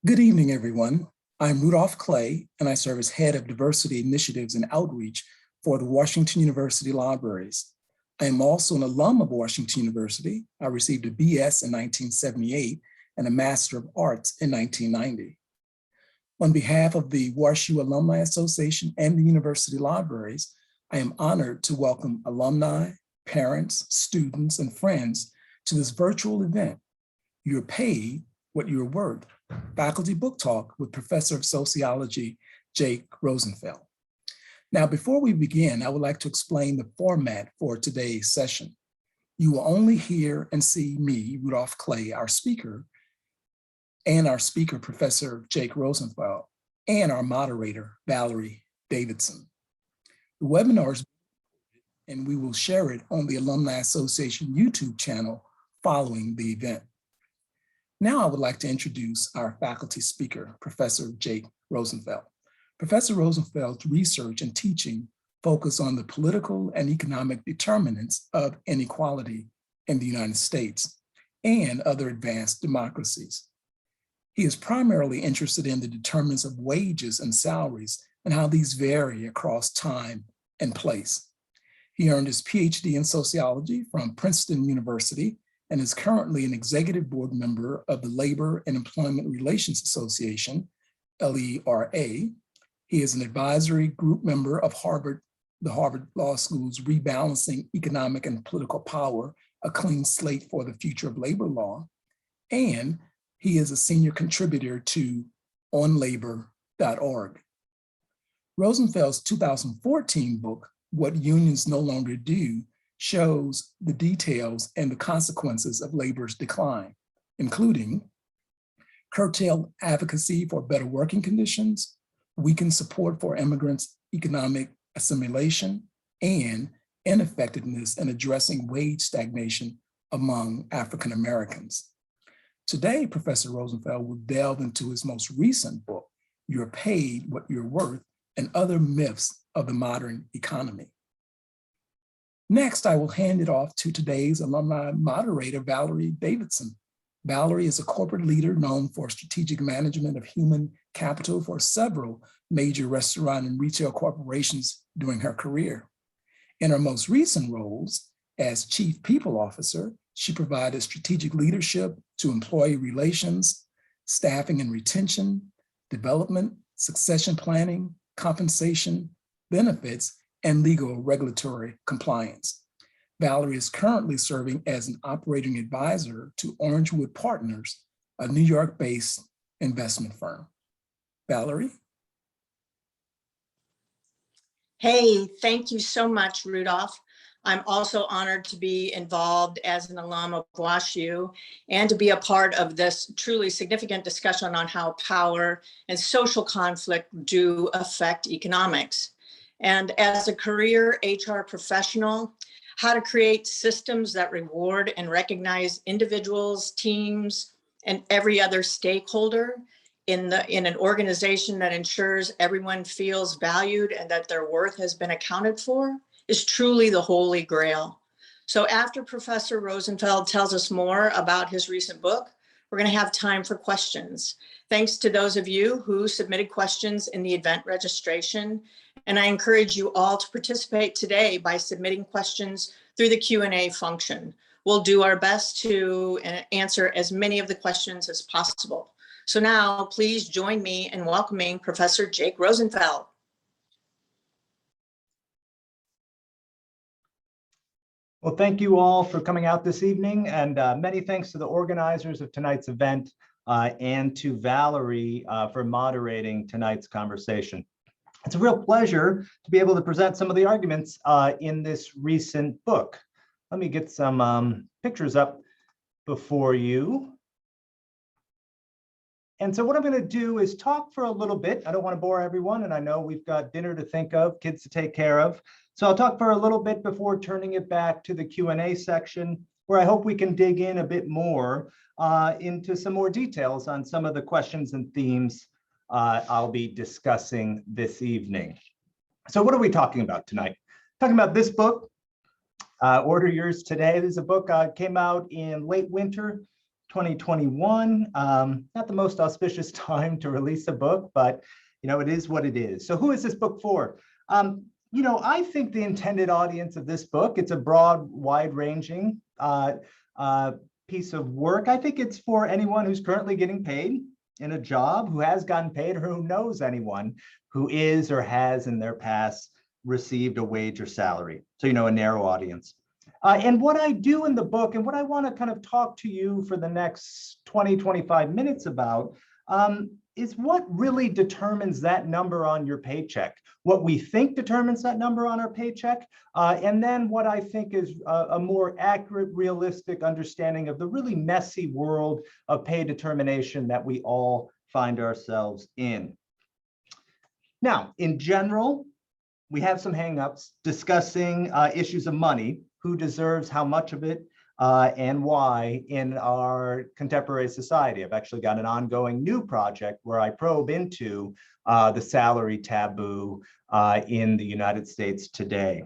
Good evening, everyone. I'm Rudolph Clay, and I serve as Head of Diversity Initiatives and Outreach for the Washington University Libraries. I am also an alum of Washington University. I received a BS in 1978 and a Master of Arts in 1990. On behalf of the WashU Alumni Association and the University Libraries, I am honored to welcome alumni, parents, students, and friends to this virtual event. You're paid what you're worth. Faculty Book Talk with Professor of Sociology, Jake Rosenfeld. Now, before we begin, I would like to explain the format for today's session. You will only hear and see me, Rudolph Clay, our speaker, Professor Jake Rosenfeld, and our moderator, Valerie Davidson. The webinar is recorded, and we will share it on the Alumni Association YouTube channel following the event. Now I would like to introduce our faculty speaker, Professor Jake Rosenfeld. Professor Rosenfeld's research and teaching focus on the political and economic determinants of inequality in the United States and other advanced democracies. He is primarily interested in the determinants of wages and salaries and how these vary across time and place. He earned his PhD in sociology from Princeton University and is currently an executive board member of the Labor and Employment Relations Association, LERA. He is an advisory group member of the Harvard Law School's Rebalancing Economic and Political Power, a Clean Slate for the Future of Labor Law, and he is a senior contributor to onlabor.org. Rosenfeld's 2014 book, What Unions No Longer Do, shows the details and the consequences of labor's decline, including curtailed advocacy for better working conditions, weakened support for immigrants' economic assimilation, and ineffectiveness in addressing wage stagnation among African Americans. Today, Professor Rosenfeld will delve into his most recent book, You're Paid What You're Worth, and Other Myths of the Modern Economy. Next, I will hand it off to today's alumni moderator, Valerie Davidson. Valerie is a corporate leader known for strategic management of human capital for several major restaurant and retail corporations during her career. In her most recent roles as Chief People Officer, she provided strategic leadership to employee relations, staffing and retention, development, succession planning, compensation, benefits, and legal regulatory compliance. Valerie is currently serving as an operating advisor to Orangewood Partners, a New York-based investment firm. Valerie? Hey, thank you so much, Rudolph. I'm also honored to be involved as an alum of WashU and to be a part of this truly significant discussion on how power and social conflict do affect economics. And as a career HR professional, how to create systems that reward and recognize individuals, teams, and every other stakeholder in an organization that ensures everyone feels valued and that their worth has been accounted for is truly the holy grail. So after Professor Rosenfeld tells us more about his recent book, we're going to have time for questions. Thanks to those of you who submitted questions in the event registration. And I encourage you all to participate today by submitting questions through the Q&A function. We'll do our best to answer as many of the questions as possible. So now please join me in welcoming Professor Jake Rosenfeld. Well, thank you all for coming out this evening, and many thanks to the organizers of tonight's event and to Valerie for moderating tonight's conversation. It's a real pleasure to be able to present some of the arguments in this recent book. Let me get some pictures up before you. And so what I'm going to do is talk for a little bit. I don't want to bore everyone, and I know we've got dinner to think of, kids to take care of. So I'll talk for a little bit before turning it back to the Q&A section, where I hope we can dig in a bit more into some more details on some of the questions and themes I'll be discussing this evening. So what are we talking about tonight? Talking about this book, Order Yours Today. This is a book came out in late winter 2021. Not the most auspicious time to release a book, but it is what it is. So who is this book for? I think the intended audience of this book, it's a broad, wide-ranging piece of work. I think it's for anyone who's currently getting paid in a job, who has gotten paid, or who knows anyone who is or has in their past received a wage or salary. So, a narrow audience. And what I do in the book, and what I want to kind of talk to you for the next 20, 25 minutes about, is what really determines that number on your paycheck, what we think determines that number on our paycheck, and then what I think is a more accurate, realistic understanding of the really messy world of pay determination that we all find ourselves in. Now, in general, we have some hangups discussing issues of money, who deserves how much of it, and why in our contemporary society. I've actually got an ongoing new project where I probe into the salary taboo in the United States today.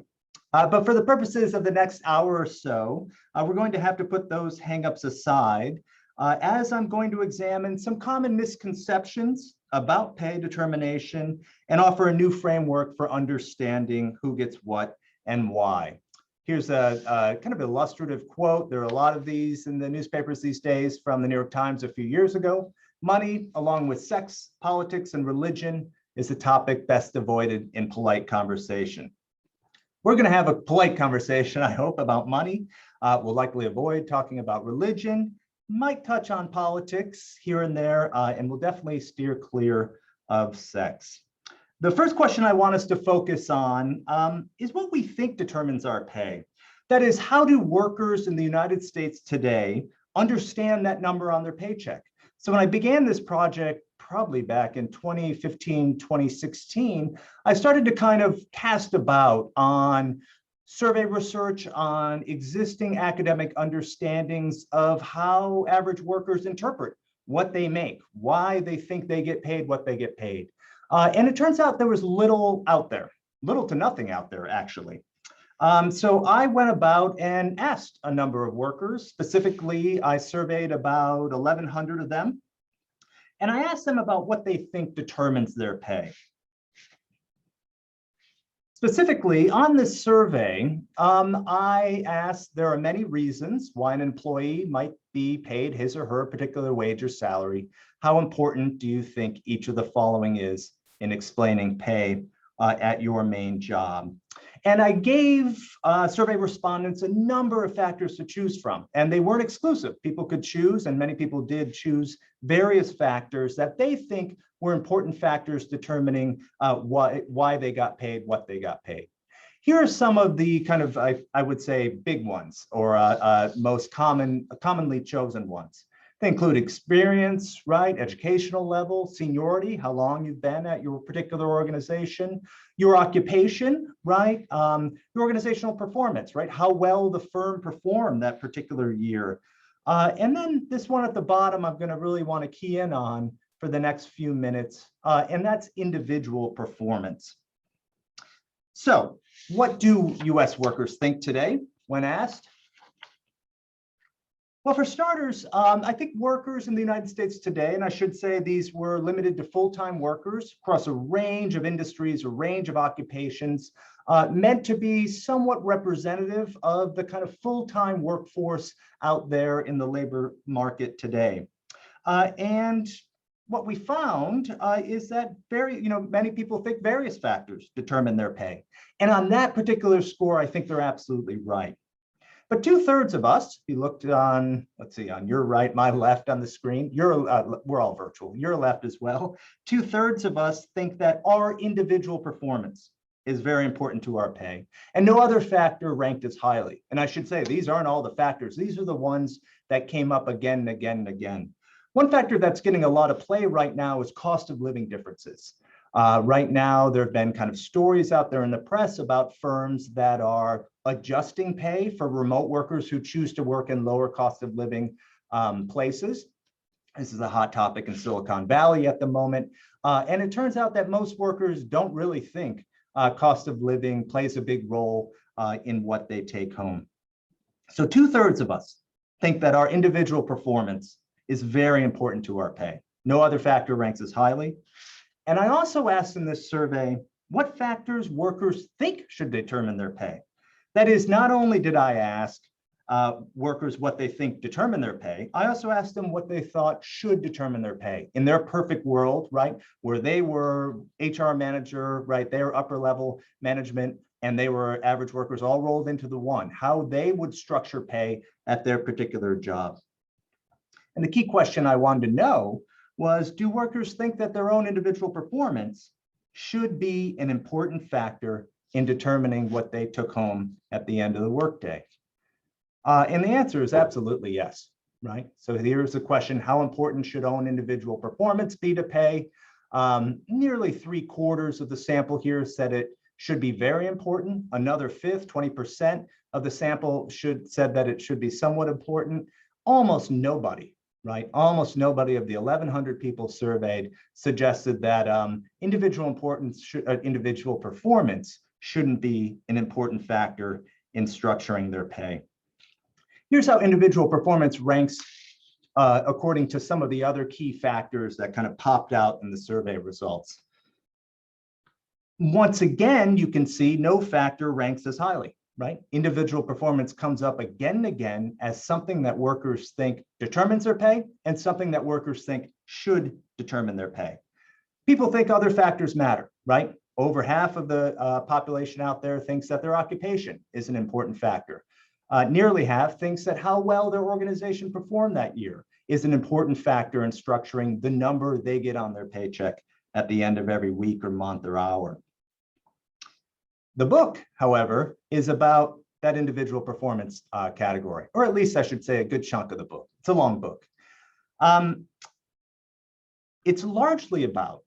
But for the purposes of the next hour or so, we're going to have to put those hangups aside as I'm going to examine some common misconceptions about pay determination and offer a new framework for understanding who gets what and why. Here's a kind of illustrative quote. There are a lot of these in the newspapers these days from the New York Times a few years ago. Money, along with sex, politics, and religion, is a topic best avoided in polite conversation. We're going to have a polite conversation, I hope, about money. We'll likely avoid talking about religion, might touch on politics here and there, and we'll definitely steer clear of sex. The first question I want us to focus on is what we think determines our pay. That is, how do workers in the United States today understand that number on their paycheck? So when I began this project, probably back in 2015, 2016, I started to kind of cast about on survey research, on existing academic understandings of how average workers interpret what they make, why they think they get paid what they get paid. And it turns out there was little out there, little to nothing out there, actually. So I went about and asked a number of workers. Specifically, I surveyed about 1,100 of them. And I asked them about what they think determines their pay. Specifically, on this survey, I asked, there are many reasons why an employee might be paid his or her particular wage or salary. How important do you think each of the following is in explaining pay at your main job? And I gave survey respondents a number of factors to choose from, and they weren't exclusive. People could choose, and many people did choose various factors that they think were important factors determining why they got paid what they got paid. Here are some of the kind of, I would say, big ones, or most commonly chosen ones. They include experience, right? Educational level, seniority, how long you've been at your particular organization, your occupation, right? Your organizational performance, right? How well the firm performed that particular year. And then this one at the bottom, I'm gonna really wanna key in on for the next few minutes, and that's individual performance. So what do US workers think today when asked? Well, for starters, I think workers in the United States today, and I should say these were limited to full-time workers across a range of industries, a range of occupations, meant to be somewhat representative of the kind of full-time workforce out there in the labor market today. And what we found is that many people think various factors determine their pay. And on that particular score, I think they're absolutely right. But 2/3 of us, if you looked on, let's see, on your right, my left on the screen, we're all virtual, your left as well. 2/3 of us think that our individual performance is very important to our pay, and no other factor ranked as highly. And I should say, these aren't all the factors. These are the ones that came up again and again and again. One factor that's getting a lot of play right now is cost of living differences. Right now, there have been kind of stories out there in the press about firms that are adjusting pay for remote workers who choose to work in lower cost of living places. This is a hot topic in Silicon Valley at the moment. And it turns out that most workers don't really think cost of living plays a big role in what they take home. So 2/3 of us think that our individual performance is very important to our pay. No other factor ranks as highly. And I also asked in this survey, what factors workers think should determine their pay? That is, not only did I ask workers what they think determine their pay, I also asked them what they thought should determine their pay. In their perfect world, right, where they were HR manager, right, they were upper level management, and they were average workers all rolled into the one, how they would structure pay at their particular job. And the key question I wanted to know was, do workers think that their own individual performance should be an important factor in determining what they took home at the end of the workday? And the answer is absolutely yes, right? So here's the question, how important should own individual performance be to pay? Nearly 3/4 of the sample here said it should be very important. Another fifth, 20% of the sample said that it should be somewhat important. Almost nobody, right? Almost nobody of the 1,100 people surveyed suggested that individual performance shouldn't be an important factor in structuring their pay. Here's how individual performance ranks according to some of the other key factors that kind of popped out in the survey results. Once again, you can see no factor ranks as highly, right? Individual performance comes up again and again as something that workers think determines their pay and something that workers think should determine their pay. People think other factors matter, right? Over half of the population out there thinks that their occupation is an important factor. Nearly half thinks that how well their organization performed that year is an important factor in structuring the number they get on their paycheck at the end of every week or month or hour. The book, however, is about that individual performance category, or at least I should say a good chunk of the book. It's a long book. It's largely about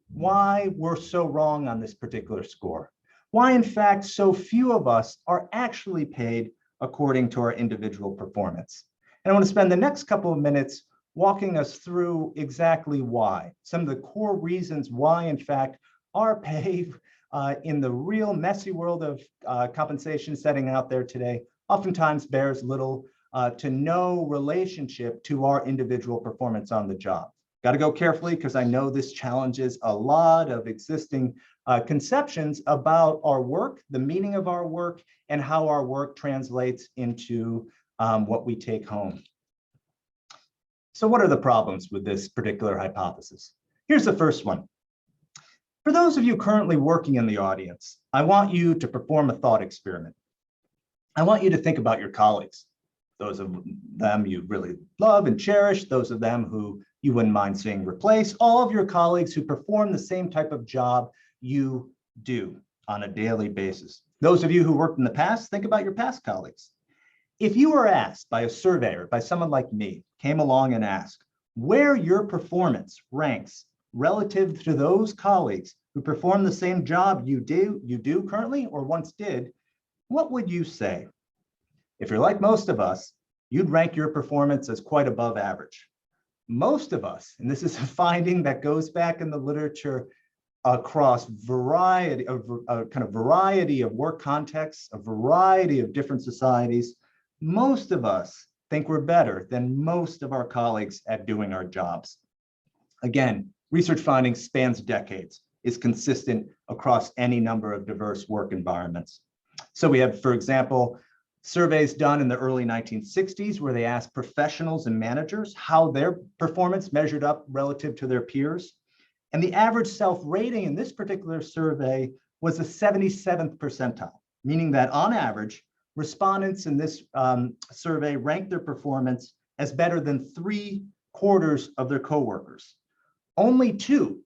why we're so wrong on this particular score. Why, in fact, so few of us are actually paid according to our individual performance. And I want to spend the next couple of minutes walking us through exactly why, some of the core reasons why, in fact, our pay in the real messy world of compensation setting out there today oftentimes bears little to no relationship to our individual performance on the job. Got to go carefully because I know this challenges a lot of existing conceptions about our work, the meaning of our work, and how our work translates into what we take home. So what are the problems with this particular hypothesis? Here's the first one. For those of you currently working in the audience, I want you to perform a thought experiment. I want you to think about your colleagues, those of them you really love and cherish, those of them who you wouldn't mind seeing replace, all of your colleagues who perform the same type of job you do on a daily basis. Those of you who worked in the past, think about your past colleagues. If you were asked by a surveyor, by someone like me, came along and asked where your performance ranks relative to those colleagues who perform the same job you do currently or once did, what would you say? If you're like most of us, you'd rank your performance as quite above average. Most of us, and this is a finding that goes back in the literature across variety of work contexts, a variety of different societies, most of us think we're better than most of our colleagues at doing our jobs. Again, research findings spans decades, is consistent across any number of diverse work environments. So we have, for example, surveys done in the early 1960s where they asked professionals and managers how their performance measured up relative to their peers. And the average self-rating in this particular survey was the 77th percentile, meaning that on average, respondents in this survey ranked their performance as better than 3/4 of their coworkers. Only 2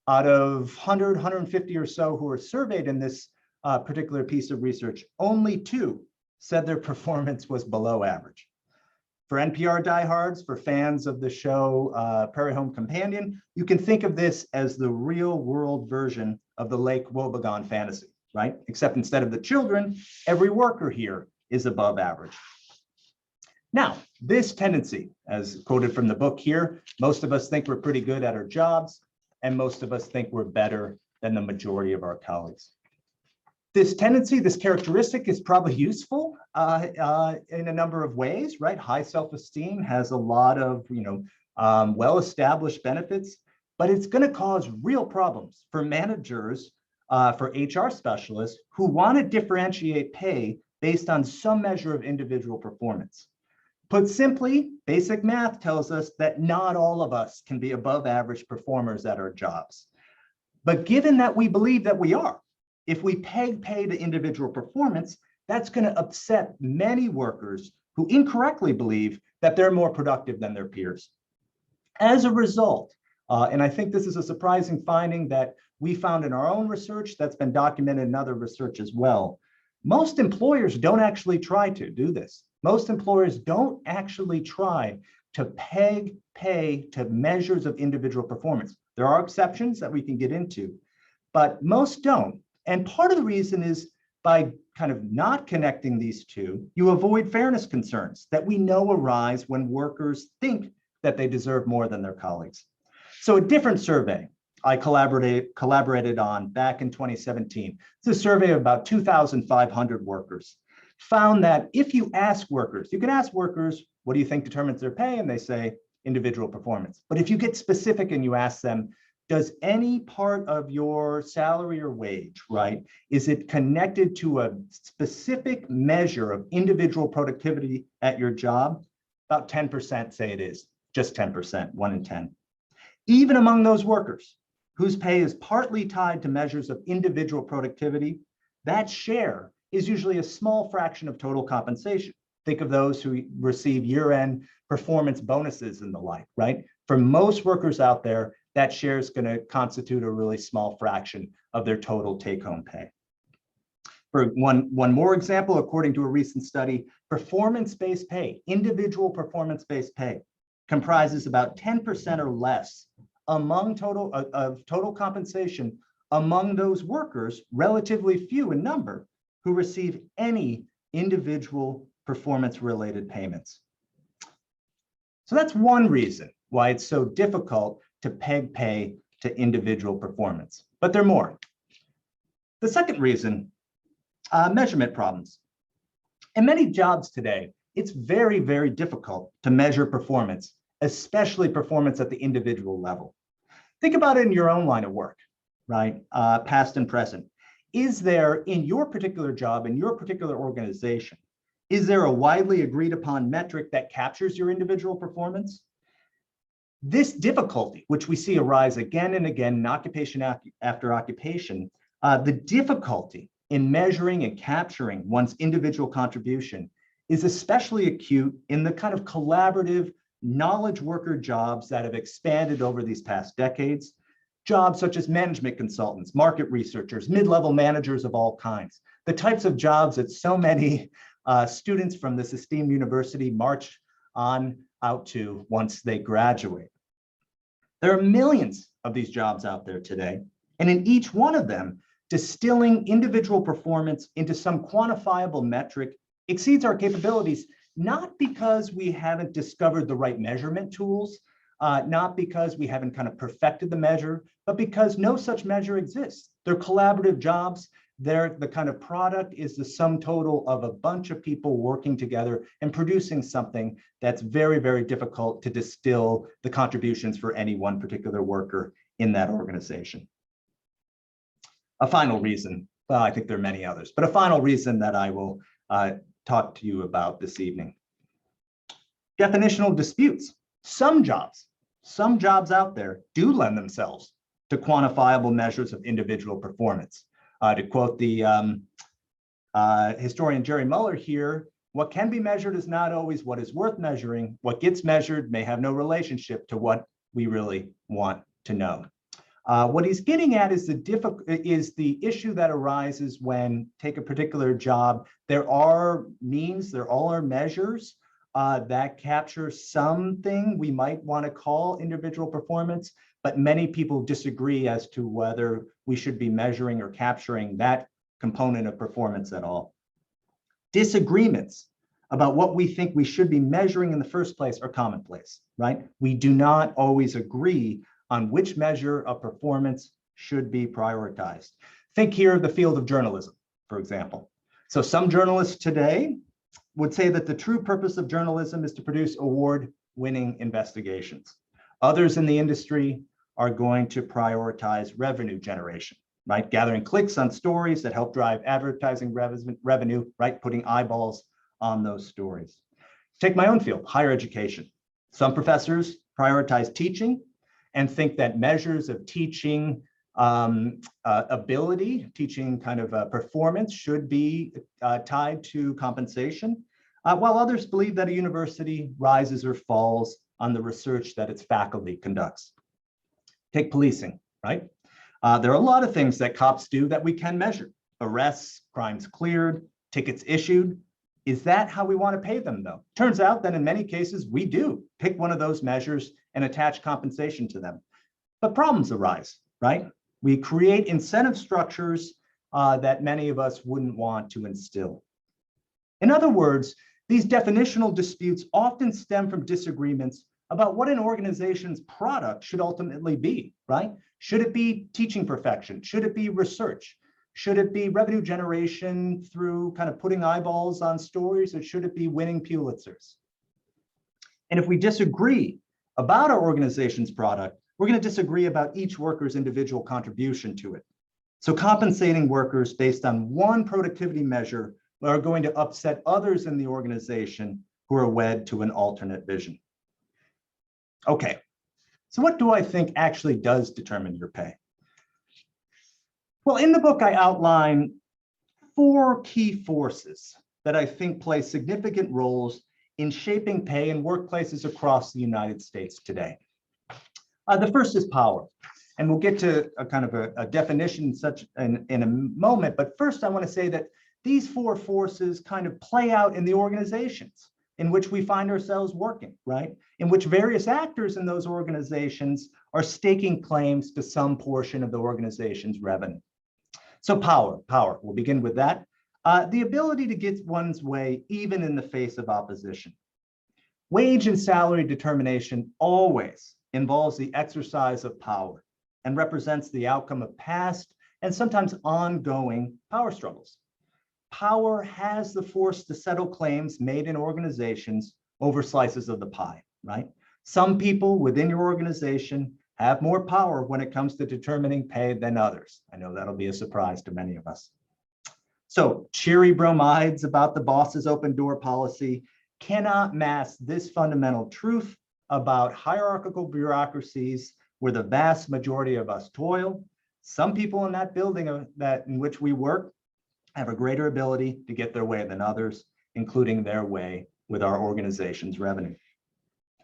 out of 100, 150 or so who were surveyed in this particular piece of research, only 2 said their performance was below average. For NPR diehards, for fans of the show Prairie Home Companion, you can think of this as the real world version of the Lake Wobegon fantasy, right? Except instead of the children, every worker here is above average. Now, this tendency, as quoted from the book here, most of us think we're pretty good at our jobs, and most of us think we're better than the majority of our colleagues. This tendency, this characteristic is probably useful in a number of ways, right? High self-esteem has a lot of, well-established benefits, but it's going to cause real problems for managers, for HR specialists who want to differentiate pay based on some measure of individual performance. Put simply, basic math tells us that not all of us can be above average performers at our jobs. But given that we believe that we are, if we peg pay to individual performance, that's going to upset many workers who incorrectly believe that they're more productive than their peers. As a result, and I think this is a surprising finding that we found in our own research that's been documented in other research as well, most employers don't actually try to do this. Most employers don't actually try to peg pay to measures of individual performance. There are exceptions that we can get into, but most don't. And part of the reason is by kind of not connecting these two, you avoid fairness concerns that we know arise when workers think that they deserve more than their colleagues. So a different survey I collaborated on back in 2017. It's a survey of about 2,500 workers. Found that if you ask workers, you can ask workers, what do you think determines their pay? And they say individual performance. But if you get specific and you ask them, does any part of your salary or wage, right, is it connected to a specific measure of individual productivity at your job? About 10% say it is, just 10%, 1 in 10. Even among those workers whose pay is partly tied to measures of individual productivity, that share is usually a small fraction of total compensation. Think of those who receive year-end performance bonuses and the like, right? For most workers out there, that share is going to constitute a really small fraction of their total take-home pay. For one more example, according to a recent study, performance-based pay, individual performance-based pay, comprises about 10% or less among total compensation among those workers, relatively few in number, who receive any individual performance-related payments. So that's one reason why it's so difficult to peg pay to individual performance, but there are more. The second reason, measurement problems. In many jobs today, it's very, very difficult to measure performance, especially performance at the individual level. Think about it in your own line of work, right? Past and present. Is there, in your particular job, in your particular organization, is there a widely agreed upon metric that captures your individual performance? This difficulty, which we see arise again and again in occupation after occupation, the difficulty in measuring and capturing one's individual contribution is especially acute in the kind of collaborative knowledge worker jobs that have expanded over these past decades. Jobs such as management consultants, market researchers, mid-level managers of all kinds, the types of jobs that so many students from this esteemed university march on out to once they graduate. There are millions of these jobs out there today, and in each one of them, distilling individual performance into some quantifiable metric exceeds our capabilities, not because we haven't discovered the right measurement tools, not because we haven't kind of perfected the measure, but because no such measure exists. They're collaborative jobs. The kind of product is the sum total of a bunch of people working together and producing something that's very, very difficult to distill the contributions for any one particular worker in that organization. A final reason, well, I think there are many others, but a final reason that I will talk to you about this evening. Definitional disputes. Some jobs out there do lend themselves to quantifiable measures of individual performance. To quote the historian Jerry Muller here, what can be measured is not always what is worth measuring. What gets measured may have no relationship to what we really want to know. What he's getting at is the issue that arises when, take a particular job, there are means, there are measures that capture something we might want to call individual performance, but many people disagree as to whether we should be measuring or capturing that component of performance at all. Disagreements about what we think we should be measuring in the first place are commonplace, right? We do not always agree on which measure of performance should be prioritized. Think here of the field of journalism, for example. So some journalists today would say that the true purpose of journalism is to produce award-winning investigations. Others in the industry are going to prioritize revenue generation, right? Gathering clicks on stories that help drive advertising revenue, right? Putting eyeballs on those stories. Take my own field, higher education. Some professors prioritize teaching and think that measures of teaching ability, teaching kind of performance should be tied to compensation, while others believe that a university rises or falls on the research that its faculty conducts. Take policing, right? There are a lot of things that cops do that we can measure. Arrests, crimes cleared, tickets issued. Is that how we want to pay them though? Turns out that in many cases we do pick one of those measures and attach compensation to them. But problems arise, right? We create incentive structures that many of us wouldn't want to instill. In other words, these definitional disputes often stem from disagreements about what an organization's product should ultimately be, right? Should it be teaching perfection? Should it be research? Should it be revenue generation through kind of putting eyeballs on stories, or should it be winning Pulitzers? And if we disagree about our organization's product, we're going to disagree about each worker's individual contribution to it. So compensating workers based on one productivity measure are going to upset others in the organization who are wed to an alternate vision. Okay, so what do I think actually does determine your pay? Well, in the book, I outline 4 key forces that I think play significant roles in shaping pay in workplaces across the United States today. The first is power, and we'll get to a kind of a definition in a moment. But first, I want to say that these 4 forces kind of play out in the organizations in which we find ourselves working, right? In which various actors in those organizations are staking claims to some portion of the organization's revenue. So power, we'll begin with that. The ability to get one's way even in the face of opposition. Wage and salary determination always involves the exercise of power and represents the outcome of past and sometimes ongoing power struggles. Power has the force to settle claims made in organizations over slices of the pie, right? Some people within your organization have more power when it comes to determining pay than others. I know that'll be a surprise to many of us. So cheery bromides about the boss's open door policy cannot mask this fundamental truth about hierarchical bureaucracies where the vast majority of us toil. Some people in that building in which we work have a greater ability to get their way than others, including their way with our organization's revenue.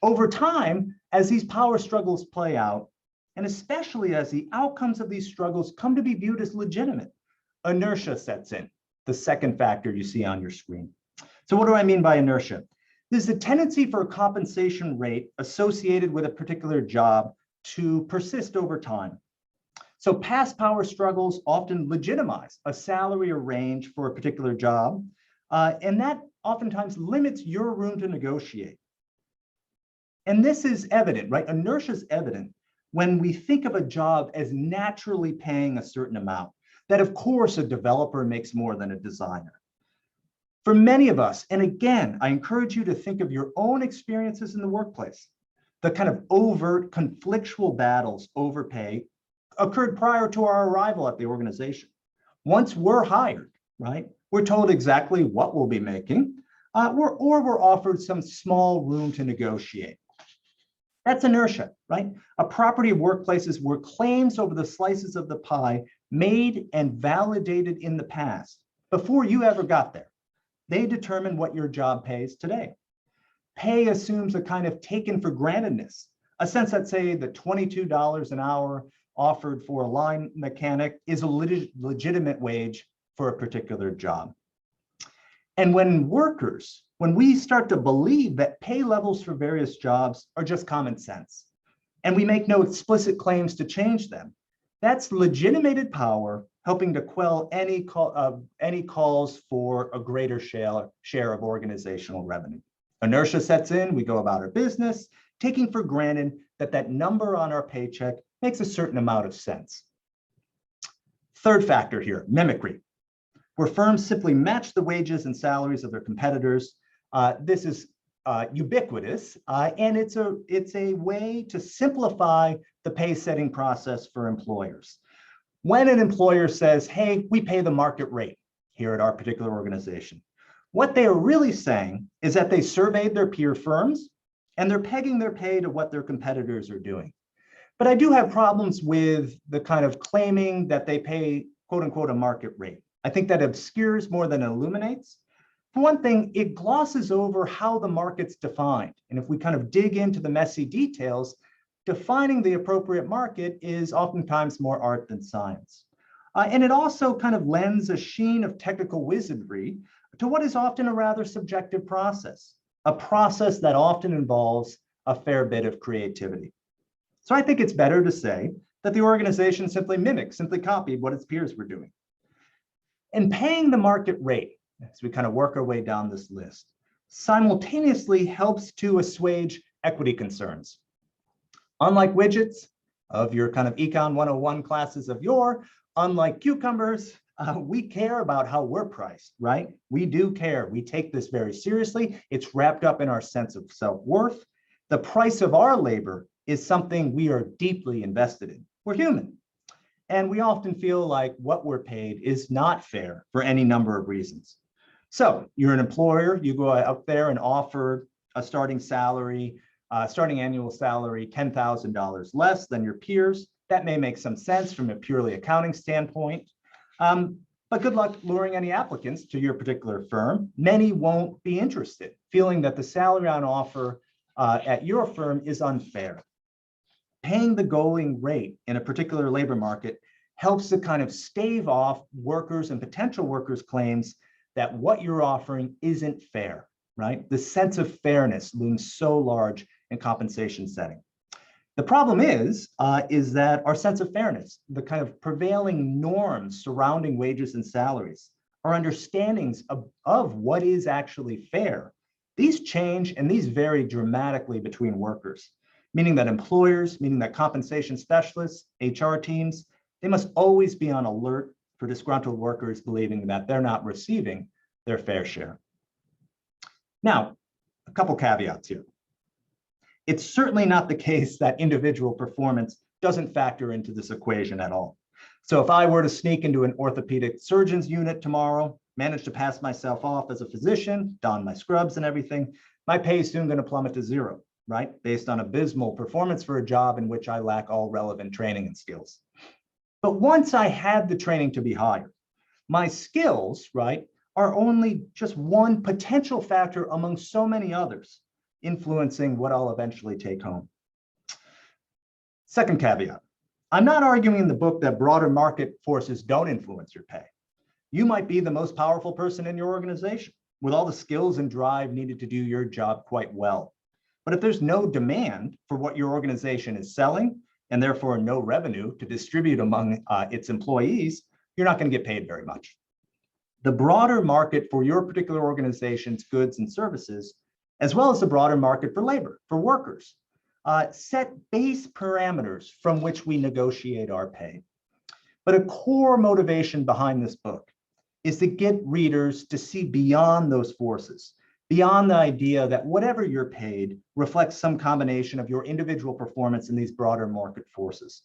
Over time, as these power struggles play out, and especially as the outcomes of these struggles come to be viewed as legitimate, inertia sets in, the second factor you see on your screen. So what do I mean by inertia? There's a tendency for a compensation rate associated with a particular job to persist over time. So past power struggles often legitimize a salary or range for a particular job, and that oftentimes limits your room to negotiate. And this is evident, right? Inertia is evident when we think of a job as naturally paying a certain amount, that of course a developer makes more than a designer. For many of us, and again, I encourage you to think of your own experiences in the workplace. The kind of overt conflictual battles over pay occurred prior to our arrival at the organization. Once we're hired, right, we're told exactly what we'll be making, or we're offered some small room to negotiate. That's inertia, right? A property of workplaces where claims over the slices of the pie made and validated in the past, before you ever got there, they determine what your job pays today. Pay assumes a kind of taken for grantedness, a sense that, say, the $22 an hour offered for a line mechanic is a legitimate wage for a particular job. And when we start to believe that pay levels for various jobs are just common sense, and we make no explicit claims to change them, that's legitimated power helping to quell any calls for a greater share of organizational revenue. Inertia sets in, we go about our business, taking for granted that that number on our paycheck makes a certain amount of sense. Third factor here, mimicry, where firms simply match the wages and salaries of their competitors This is ubiquitous, and it's a way to simplify the pay setting process for employers. When an employer says, hey, we pay the market rate here at our particular organization, what they are really saying is that they surveyed their peer firms and they're pegging their pay to what their competitors are doing. But I do have problems with the kind of claiming that they pay, quote unquote, a market rate. I think that obscures more than illuminates. For one thing, it glosses over how the market's defined. And if we kind of dig into the messy details, defining the appropriate market is oftentimes more art than science. And it also kind of lends a sheen of technical wizardry to what is often a rather subjective process, a process that often involves a fair bit of creativity. So I think it's better to say that the organization simply mimicked, simply copied what its peers were doing. And paying the market rate, as we kind of work our way down this list, simultaneously helps to assuage equity concerns. Unlike widgets of your kind of Econ 101 classes of yore, unlike cucumbers, we care about how we're priced, right? We do care. We take this very seriously. It's wrapped up in our sense of self-worth. The price of our labor is something we are deeply invested in. We're human. And we often feel like what we're paid is not fair for any number of reasons. So you're an employer, you go out there and offer a starting salary, starting annual salary, $10,000 less than your peers. That may make some sense from a purely accounting standpoint. But good luck luring any applicants to your particular firm. Many won't be interested, feeling that the salary on offer at your firm is unfair. Paying the going rate in a particular labor market helps to kind of stave off workers and potential workers' claims that what you're offering isn't fair, right? The sense of fairness looms so large in compensation setting. The problem is that our sense of fairness, the kind of prevailing norms surrounding wages and salaries, our understandings of what is actually fair, these change and these vary dramatically between workers, meaning that employers, meaning that compensation specialists, HR teams, they must always be on alert for disgruntled workers believing that they're not receiving their fair share. Now, a couple caveats here. It's certainly not the case that individual performance doesn't factor into this equation at all. So if I were to sneak into an orthopedic surgeon's unit tomorrow, manage to pass myself off as a physician, don my scrubs and everything, my pay is soon going to plummet to zero, right? Based on abysmal performance for a job in which I lack all relevant training and skills. But once I had the training to be hired, my skills, right, are only just one potential factor among so many others influencing what I'll eventually take home. Second caveat, I'm not arguing in the book that broader market forces don't influence your pay. You might be the most powerful person in your organization with all the skills and drive needed to do your job quite well. But if there's no demand for what your organization is selling, and therefore no revenue to distribute among its employees, you're not going to get paid very much. The broader market for your particular organization's goods and services, as well as the broader market for labor, for workers, set base parameters from which we negotiate our pay. But a core motivation behind this book is to get readers to see beyond those forces, beyond the idea that whatever you're paid reflects some combination of your individual performance in these broader market forces.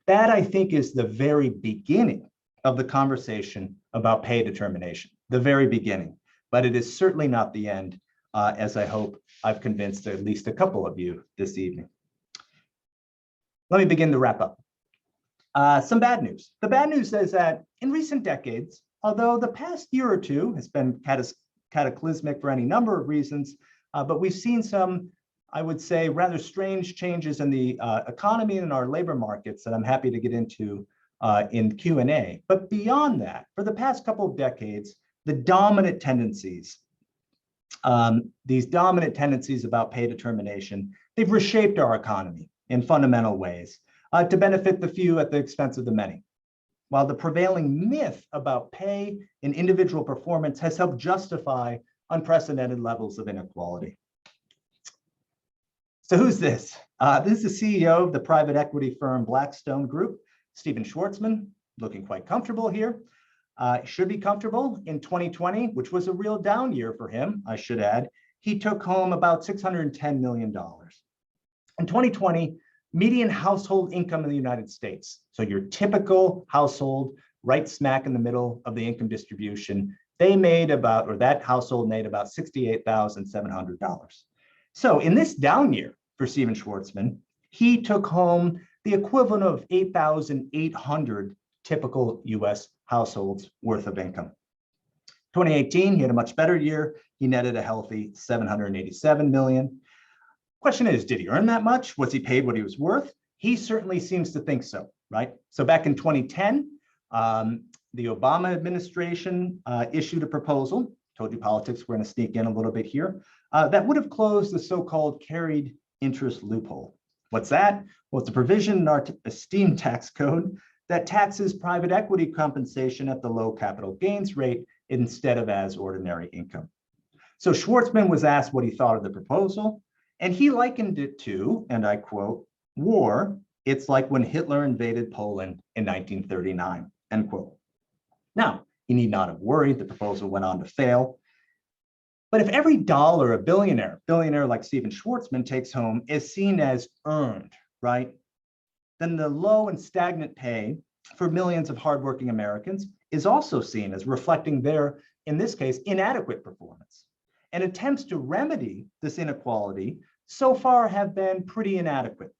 That, I think, is the very beginning of the conversation about pay determination, the very beginning. But it is certainly not the end, as I hope I've convinced at least a couple of you this evening. Let me begin to wrap up. Some bad news. The bad news is that in recent decades, although the past year or two has been cataclysmic for any number of reasons, but we've seen some, I would say, rather strange changes in the economy and in our labor markets that I'm happy to get into in Q&A. But beyond that, for the past couple of decades, the dominant tendencies, these dominant tendencies about pay determination, they've reshaped our economy in fundamental ways to benefit the few at the expense of the many. While the prevailing myth about pay and individual performance has helped justify unprecedented levels of inequality. So who's this? This is the CEO of the private equity firm Blackstone Group, Stephen Schwartzman, looking quite comfortable here. Should be comfortable in 2020, which was a real down year for him, I should add. he took home about $610 million. In 2020, median household income in the United States, so your typical household right smack in the middle of the income distribution, that household made about $68,700. So in this down year for Stephen Schwartzman, he took home the equivalent of 8,800 typical US households worth of income. 2018, he had a much better year. He netted a healthy $787 million. Question is, did he earn that much? Was he paid what he was worth? He certainly seems to think so, right? So back in 2010, the Obama administration issued a proposal, told you politics, we're gonna sneak in a little bit here, that would have closed the so-called carried interest loophole. What's that? Well, it's a provision in our esteemed tax code that taxes private equity compensation at the low capital gains rate instead of as ordinary income. So Schwartzman was asked what he thought of the proposal, and he likened it to, and I quote, war, it's like when Hitler invaded Poland in 1939, end quote. Now, he need not have worried, the proposal went on to fail. But if every dollar a billionaire like Stephen Schwartzman takes home is seen as earned, right? Then the low and stagnant pay for millions of hardworking Americans is also seen as reflecting their, in this case, inadequate performance. And attempts to remedy this inequality so far have been pretty inadequate,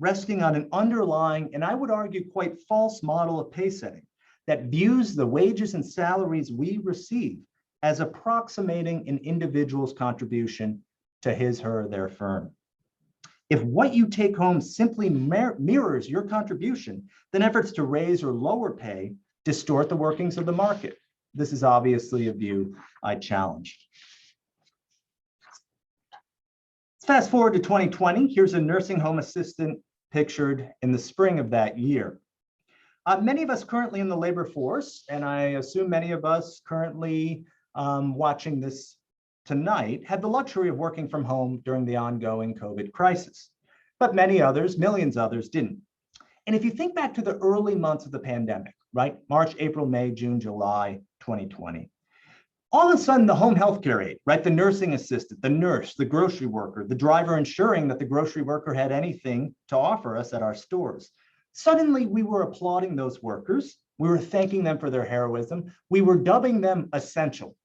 resting on an underlying, and I would argue quite false model of pay setting that views the wages and salaries we receive as approximating an individual's contribution to his, her, or their firm. If what you take home simply mirrors your contribution, then efforts to raise or lower pay distort the workings of the market. This is obviously a view I challenge. Let's fast forward to 2020. Here's a nursing home assistant pictured in the spring of that year. Many of us currently in the labor force, and I assume many of us currently watching this tonight, had the luxury of working from home during the ongoing COVID crisis. But many others, millions others, didn't. And if you think back to the early months of the pandemic, right? March, April, May, June, July, 2020. All of a sudden, the home healthcare aide, right? The nursing assistant, the nurse, the grocery worker, the driver ensuring that the grocery worker had anything to offer us at our stores. Suddenly, we were applauding those workers. We were thanking them for their heroism. We were dubbing them essential.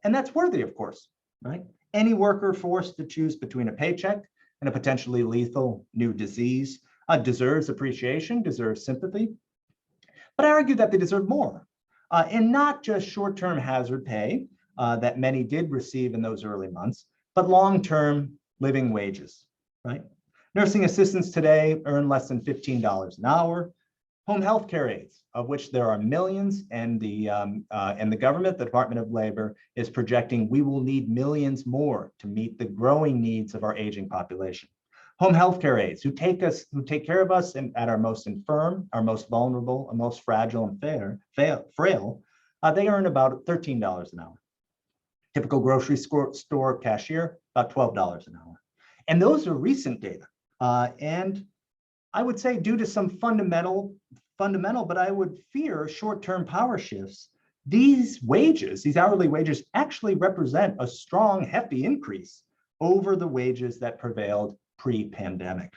And that's worthy, of course, right? Any worker forced to choose between a paycheck and a potentially lethal new disease deserves appreciation, deserves sympathy. But I argue that they deserve more, and not just short-term hazard pay that many did receive in those early months, but long-term living wages, right? Nursing assistants today earn less than $15 an hour. Home health care aides, of which there are millions, and the government, the Department of Labor, is projecting we will need millions more to meet the growing needs of our aging population. Home health care aides who take care of us at our most infirm, our most vulnerable, our most fragile and frail, they earn about $13 an hour. Typical grocery store cashier, about $12 an hour. And those are recent data. And I would say due to some fundamental, but I would fear short-term power shifts, these wages, these hourly wages actually represent a strong, hefty increase over the wages that prevailed pre-pandemic.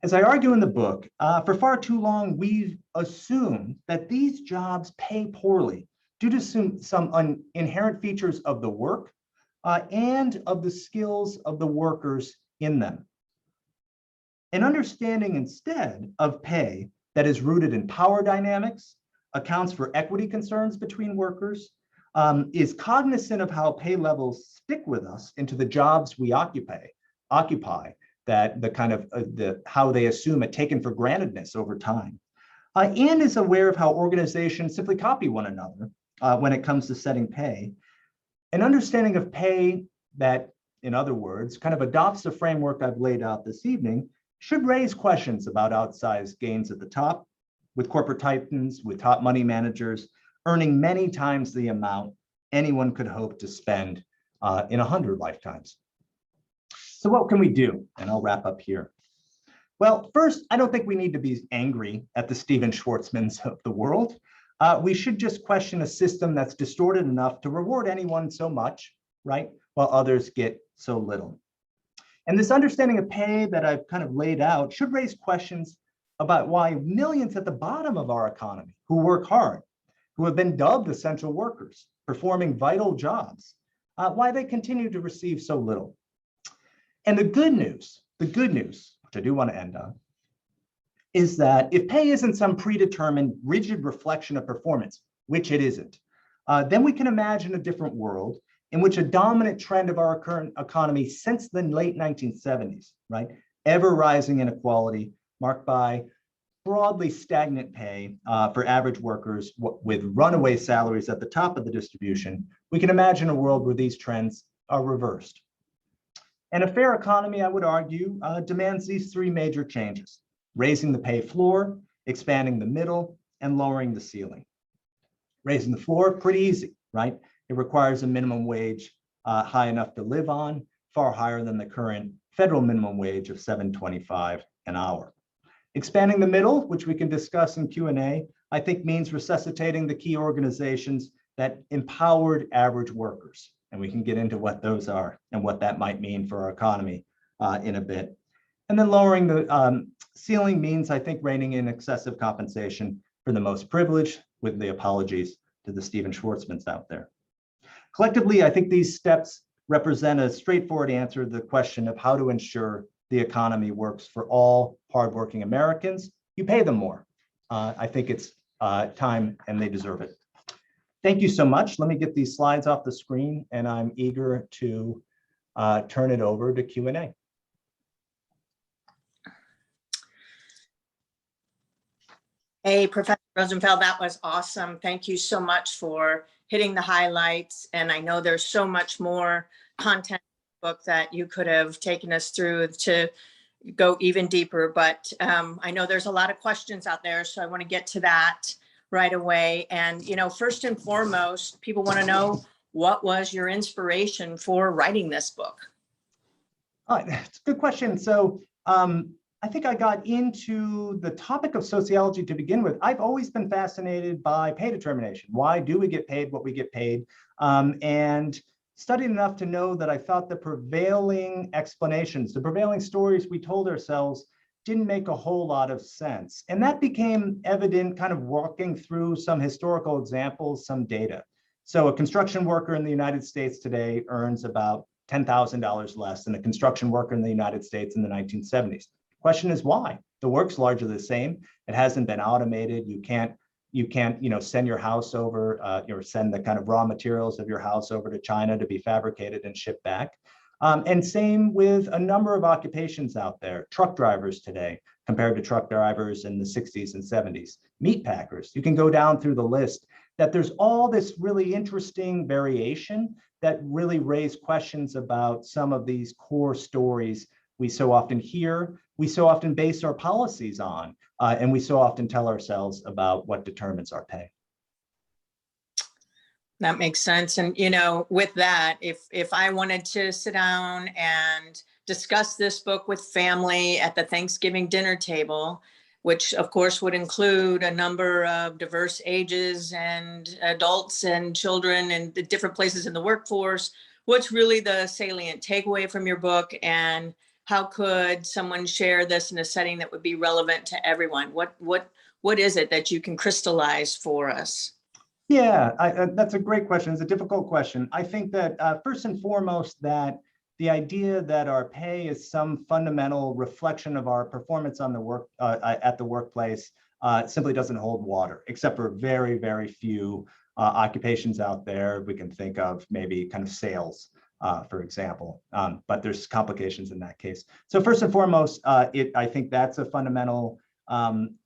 As I argue in the book, for far too long, we've assumed that these jobs pay poorly due to some inherent features of the work and of the skills of the workers in them. An understanding instead of pay that is rooted in power dynamics, accounts for equity concerns between workers, is cognizant of how pay levels stick with us into the jobs we occupy, that the kind of how they assume a taken for grantedness over time, and is aware of how organizations simply copy one another when it comes to setting pay. An understanding of pay that, in other words, kind of adopts the framework I've laid out this evening should raise questions about outsized gains at the top, with corporate titans, with top money managers earning many times the amount anyone could hope to spend in 100 lifetimes. So what can we do? And I'll wrap up here. Well, first, I don't think we need to be angry at the Stephen Schwartzmans of the world. We should just question a system that's distorted enough to reward anyone so much, right? while others get so little. And this understanding of pay that I've kind of laid out should raise questions about why millions at the bottom of our economy who work hard, who have been dubbed essential workers, performing vital jobs, why they continue to receive so little. And the good news, which I do want to end on, is that if pay isn't some predetermined, rigid reflection of performance, which it isn't, then we can imagine a different world in which a dominant trend of our current economy since the late 1970s, right, ever rising inequality marked by broadly stagnant pay for average workers with runaway salaries at the top of the distribution, we can imagine a world where these trends are reversed. And a fair economy, I would argue, demands these three major changes: raising the pay floor, expanding the middle, and lowering the ceiling. Raising the floor, pretty easy, right? It requires a minimum wage high enough to live on, far higher than the current federal minimum wage of $7.25 an hour. Expanding the middle, which we can discuss in Q&A, I think means resuscitating the key organizations that empowered average workers. And we can get into what those are and what that might mean for our economy in a bit. And then lowering the ceiling means, I think, reining in excessive compensation for the most privileged, with the apologies to the Stephen Schwartzmans out there. Collectively, I think these steps represent a straightforward answer to the question of how to ensure the economy works for all hardworking Americans. You pay them more. I think it's time and they deserve it. Thank you so much. Let me get these slides off the screen and I'm eager to turn it over to Q&A. Hey, Professor Rosenfeld, that was awesome. Thank you so much for hitting the highlights. And I know there's so much more content in the book that you could have taken us through to go even deeper, but I know there's a lot of questions out there, so I want to get to that right away. And, you know, first and foremost, people want to know, what was your inspiration for writing this book? It's a good question. So I think I got into the topic of sociology to begin with. I've always been fascinated by pay determination. Why do we get paid what we get paid? And studied enough to know that I thought the prevailing explanations, the prevailing stories we told ourselves didn't make a whole lot of sense. And that became evident kind of walking through some historical examples, some data. So a construction worker in the United States today earns about $10,000 less than a construction worker in the United States in the 1970s. Question is why? The work's largely the same. It hasn't been automated. You can't send your house over or send the kind of raw materials of your house over to China to be fabricated and shipped back. And same with a number of occupations out there. Truck drivers today compared to truck drivers in the 60s and 70s. Meat packers, you can go down through the list, that there's all this really interesting variation that really raise questions about some of these core stories we so often hear, we so often base our policies on, and we so often tell ourselves about what determines our pay. That makes sense. And, you know, with that, if I wanted to sit down and discuss this book with family at the Thanksgiving dinner table, which of course would include a number of diverse ages and adults and children and the different places in the workforce, what's really the salient takeaway from your book, and how could someone share this in a setting that would be relevant to everyone? What is it that you can crystallize for us? Yeah, that's a great question. It's a difficult question. I think that first and foremost, that the idea that our pay is some fundamental reflection of our performance on the work at the workplace simply doesn't hold water, except for very, very few occupations out there. We can think of maybe kind of sales, for example, but there's complications in that case. So first and foremost, I think that's a fundamental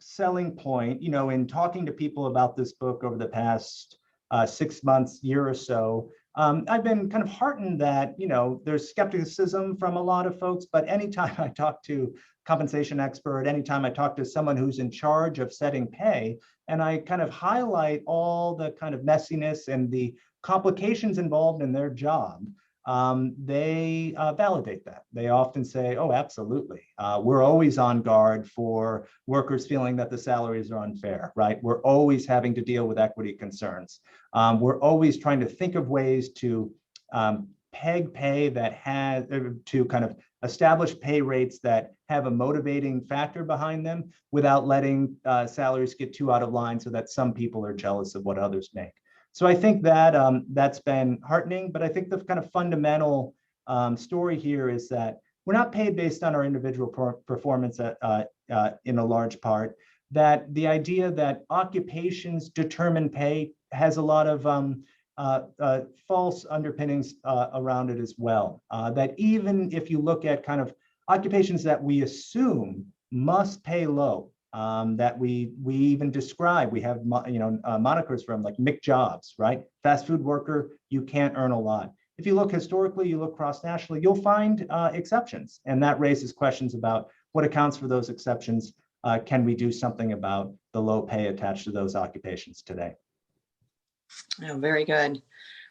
selling point. You know, in talking to people about this book over the past 6 months, year or so, I've been kind of heartened that, you know, there's skepticism from a lot of folks, but anytime I talk to compensation expert, anytime I talk to someone who's in charge of setting pay, and I kind of highlight all the kind of messiness and the complications involved in their job, they validate that. They often say, oh, absolutely. We're always on guard for workers feeling that the salaries are unfair, right? We're always having to deal with equity concerns. We're always trying to think of ways to peg pay that has to kind of establish pay rates that have a motivating factor behind them without letting salaries get too out of line so that some people are jealous of what others make. So I think that that's been heartening, but I think the kind of fundamental story here is that we're not paid based on our individual performance in a large part, that the idea that occupations determine pay has a lot of false underpinnings around it as well. That even if you look at kind of occupations that we assume must pay low, that we even describe, we have monikers from like McJobs, right? Fast food worker, you can't earn a lot. If you look historically, you look cross-nationally, you'll find exceptions, and that raises questions about what accounts for those exceptions. Can we do something about the low pay attached to those occupations today? Oh, very good.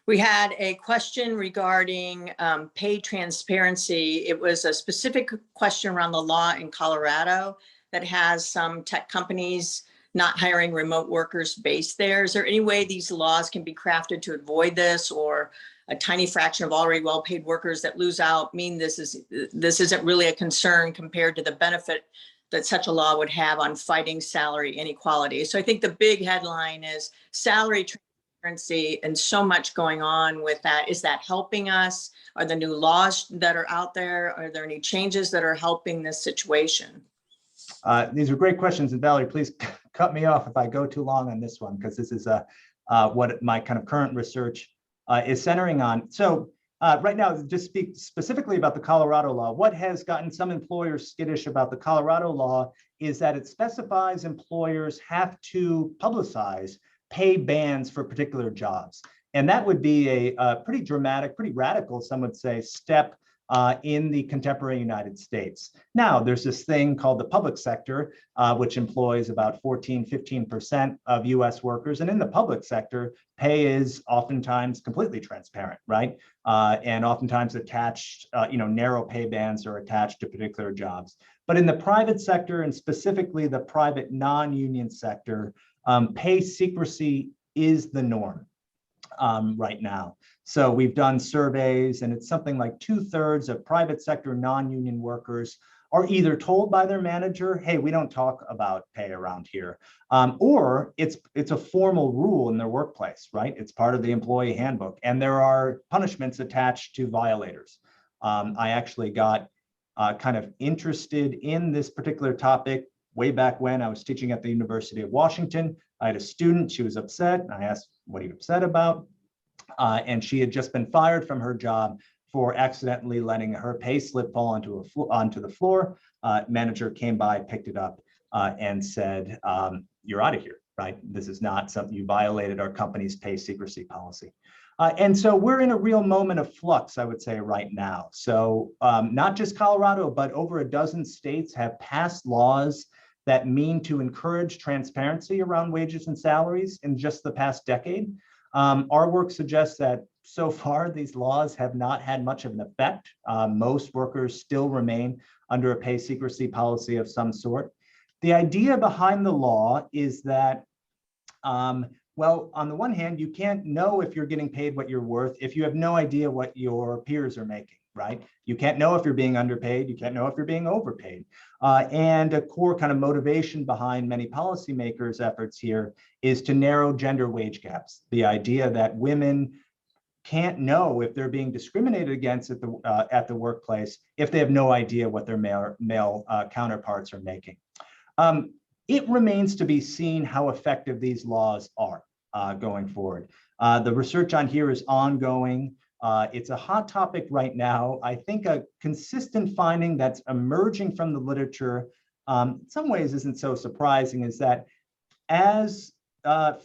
We had a question regarding pay transparency. It was a specific question around the law in Colorado that has some tech companies not hiring remote workers based there. Is there any way these laws can be crafted to avoid this, or a tiny fraction of already well-paid workers that lose out mean this isn't really a concern compared to the benefit that such a law would have on fighting salary inequality? So I think the big headline is salary transparency, and so much going on with that. Is that helping us? Are the new laws that are out there, are there any changes that are helping this situation? These are great questions, and Valerie, please cut me off if I go too long on this one, because this is what my kind of current research is centering on. So right now, just speak specifically about the Colorado law. What has gotten some employers skittish about the Colorado law is that it specifies employers have to publicize pay bands for particular jobs. And that would be a pretty dramatic, pretty radical, some would say, step in the contemporary United States. Now, there's this thing called the public sector, which employs about 15% of US workers. And in the public sector, pay is oftentimes completely transparent, right? And oftentimes attached, narrow pay bands are attached to particular jobs. But in the private sector, and specifically the private non-union sector, pay secrecy is the norm right now. So we've done surveys, and it's something like 2/3 of private sector non-union workers are either told by their manager, hey, we don't talk about pay around here, or it's a formal rule in their workplace, right? It's part of the employee handbook, and there are punishments attached to violators. I actually got kind of interested in this particular topic way back when I was teaching at the University of Washington. I had a student, she was upset, and I asked, what are you upset about? And she had just been fired from her job for accidentally letting her pay slip fall onto the floor. Manager came by, picked it up, and said, you're out of here, right? This is not something, you violated our company's pay secrecy policy. And so we're in a real moment of flux, I would say, right now. So not just Colorado, but over a dozen states have passed laws that mean to encourage transparency around wages and salaries in just the past decade. Our work suggests that so far these laws have not had much of an effect. Most workers still remain under a pay secrecy policy of some sort. The idea behind the law is that, well, on the one hand, you can't know if you're getting paid what you're worth if you have no idea what your peers are making, right? You can't know if you're being underpaid. You can't know if you're being overpaid. And a core kind of motivation behind many policymakers' efforts here is to narrow gender wage gaps. The idea that women can't know if they're being discriminated against at the workplace if they have no idea what their male counterparts are making. It remains to be seen how effective these laws are going forward. The research on here is ongoing. It's a hot topic right now. I think a consistent finding that's emerging from the literature, in some ways isn't so surprising, is that as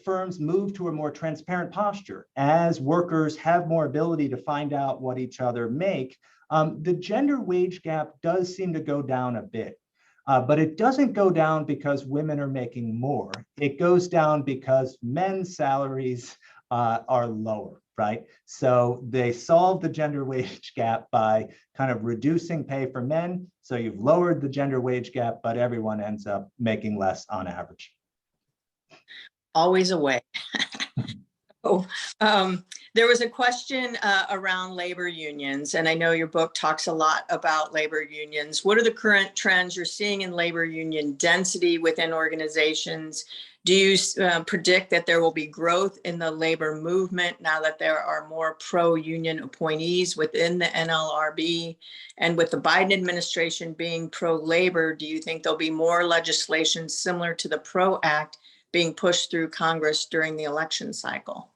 firms move to a more transparent posture, as workers have more ability to find out what each other make, the gender wage gap does seem to go down a bit. But it doesn't go down because women are making more. It goes down because men's salaries are lower, right? So they solve the gender wage gap by kind of reducing pay for men. So you've lowered the gender wage gap, but everyone ends up making less on average. Always a way. Oh, There was a question around labor unions, and I know your book talks a lot about labor unions. What are the current trends you're seeing in labor union density within organizations? Do you predict that there will be growth in the labor movement now that there are more pro-union appointees within the NLRB? And with the Biden administration being pro-labor, do you think there'll be more legislation similar to the PRO Act being pushed through Congress during the election cycle?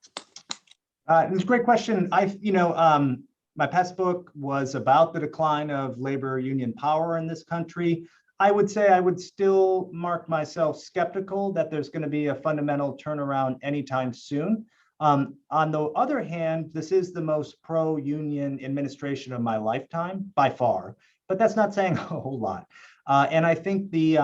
It's a great question. My past book was about the decline of labor union power in this country. I would say I would still mark myself skeptical that there's going to be a fundamental turnaround anytime soon. On the other hand, this is the most pro-union administration of my lifetime by far, but that's not saying a whole lot. And I think the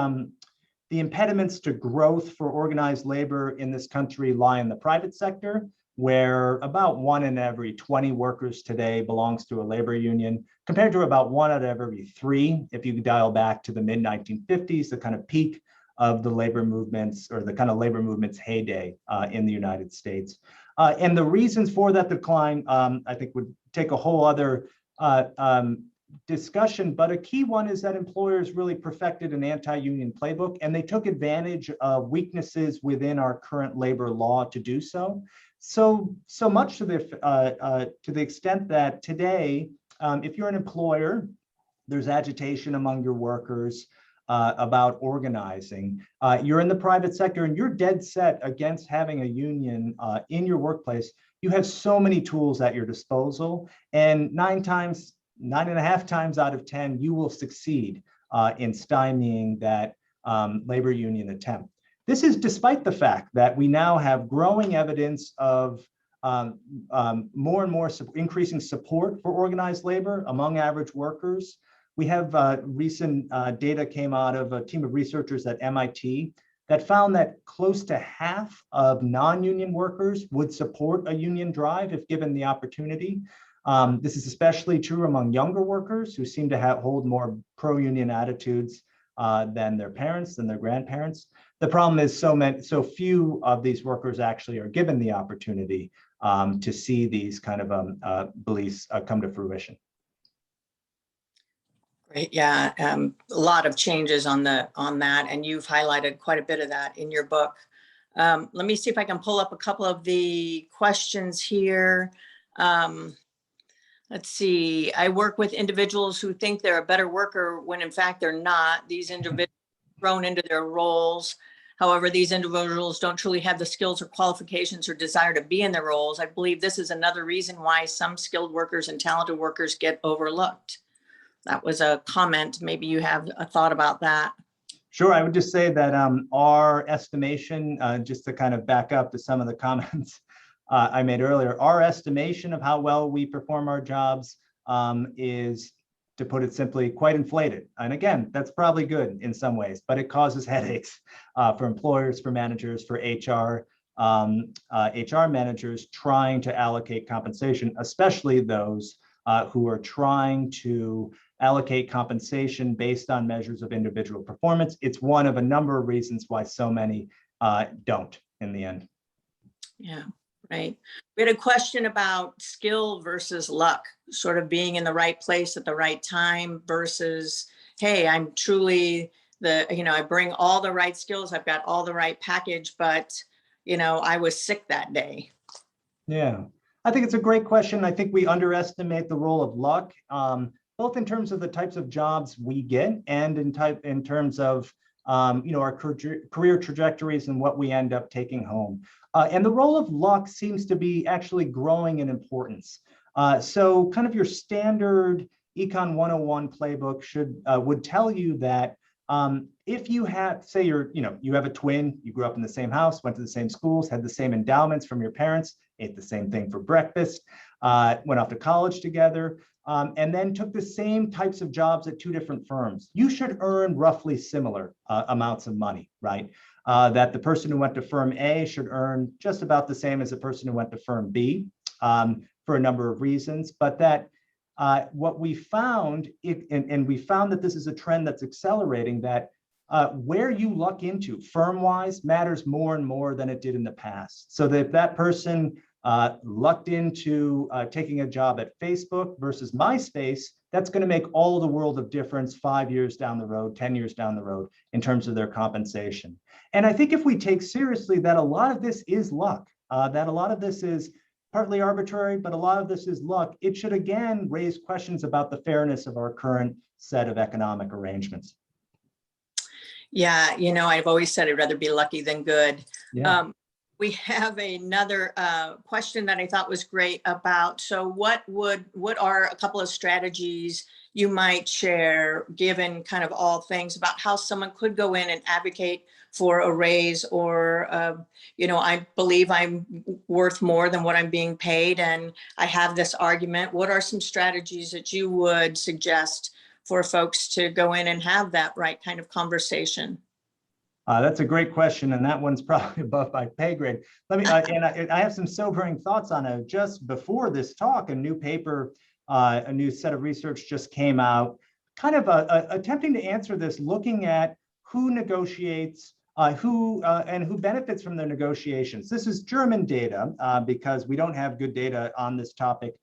impediments to growth for organized labor in this country lie in the private sector, where about 1 in every 20 workers today belongs to a labor union, compared to about 1 out of every 3, if you dial back to the mid-1950s, the kind of peak of the labor movements, or the kind of labor movements heyday in the United States. And the reasons for that decline, I think, would take a whole other discussion, but a key one is that employers really perfected an anti-union playbook, and they took advantage of weaknesses within our current labor law to do so. So much to the extent that today, if you're an employer, there's agitation among your workers about organizing. You're in the private sector and you're dead set against having a union in your workplace. You have so many tools at your disposal, and 9.5 times out of 10, you will succeed in stymieing that labor union attempt. This is despite the fact that we now have growing evidence of more and more increasing support for organized labor among average workers. We have recent data came out of a team of researchers at MIT that found that close to half of non-union workers would support a union drive if given the opportunity. This is especially true among younger workers who seem to hold more pro-union attitudes than their parents, than their grandparents. The problem is so few of these workers actually are given the opportunity to see these kind of beliefs come to fruition. Great, yeah, a lot of changes on that, and you've highlighted quite a bit of that in your book. Let me see if I can pull up a couple of the questions here. Let's see. I work with individuals who think they're a better worker when in fact they're not. These individuals are thrown into their roles. However, these individuals don't truly have the skills or qualifications or desire to be in their roles. I believe this is another reason why some skilled workers and talented workers get overlooked. That was a comment. Maybe you have a thought about that. Sure, I would just say that our estimation, just to kind of back up to some of the comments I made earlier, our estimation of how well we perform our jobs is, to put it simply, quite inflated. And again, that's probably good in some ways, but it causes headaches for employers, for managers, for HR managers trying to allocate compensation, especially those who are trying to allocate compensation based on measures of individual performance. It's one of a number of reasons why so many don't in the end. Yeah. Right. We had a question about skill versus luck, sort of being in the right place at the right time versus, hey, I'm truly I bring all the right skills, I've got all the right package, but, I was sick that day. Yeah, I think it's a great question. I think we underestimate the role of luck, both in terms of the types of jobs we get and in terms of our career trajectories and what we end up taking home. And the role of luck seems to be actually growing in importance. So kind of your standard Econ 101 playbook would tell you that if you have, say you have a twin, you grew up in the same house, went to the same schools, had the same endowments from your parents, ate the same thing for breakfast, went off to college together, and then took the same types of jobs at 2 different firms, you should earn roughly similar amounts of money, right? That the person who went to firm A should earn just about the same as the person who went to firm B for a number of reasons, but that what we found, and we found that this is a trend that's accelerating, that where you luck into firm-wise matters more and more than it did in the past. So that if that person lucked into taking a job at Facebook versus MySpace, that's going to make all the world of difference 5 years down the road, 10 years down the road in terms of their compensation. And I think if we take seriously that a lot of this is luck, that a lot of this is partly arbitrary, but a lot of this is luck, it should again raise questions about the fairness of our current set of economic arrangements. Yeah, I've always said I'd rather be lucky than good. Yeah. We have another question that I thought was great about, so what are a couple of strategies you might share, given kind of all things, about how someone could go in and advocate for a raise, or, I believe I'm worth more than what I'm being paid and I have this argument. What are some strategies that you would suggest for folks to go in and have that right kind of conversation? That's a great question, and that one's probably above my pay grade. Let me, and I have some sobering thoughts on it. Just before this talk, a new paper, a new set of research just came out, kind of attempting to answer this, looking at who negotiates, and who benefits from the negotiations. This is German data because we don't have good data on this topic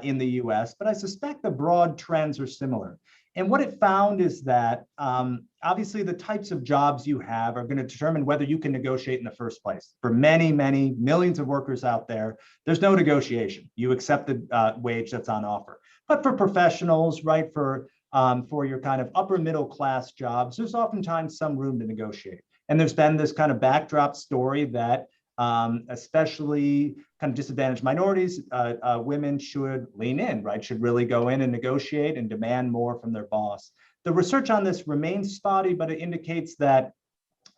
in the US, but I suspect the broad trends are similar. And what it found is that obviously the types of jobs you have are going to determine whether you can negotiate in the first place. For many, many millions of workers out there, there's no negotiation. You accept the wage that's on offer. But for professionals, right, for your kind of upper middle class jobs, there's oftentimes some room to negotiate. And there's been this kind of backdrop story that especially kind of disadvantaged minorities, women should lean in, right? Should really go in and negotiate and demand more from their boss. The research on this remains spotty, but it indicates that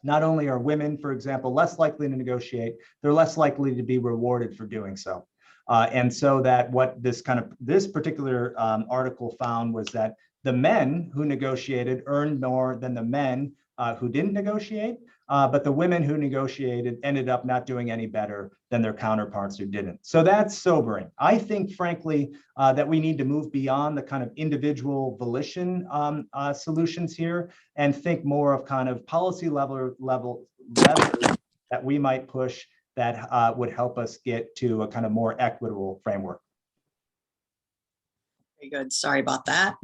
not only are women, for example, less likely to negotiate, they're less likely to be rewarded for doing so. And so that what this particular article found was that the men who negotiated earned more than the men who didn't negotiate, but the women who negotiated ended up not doing any better than their counterparts who didn't. So that's sobering. I think, frankly, that we need to move beyond the kind of individual volition solutions here and think more of kind of policy level that we might push that would help us get to a kind of more equitable framework. Very good. Sorry about that.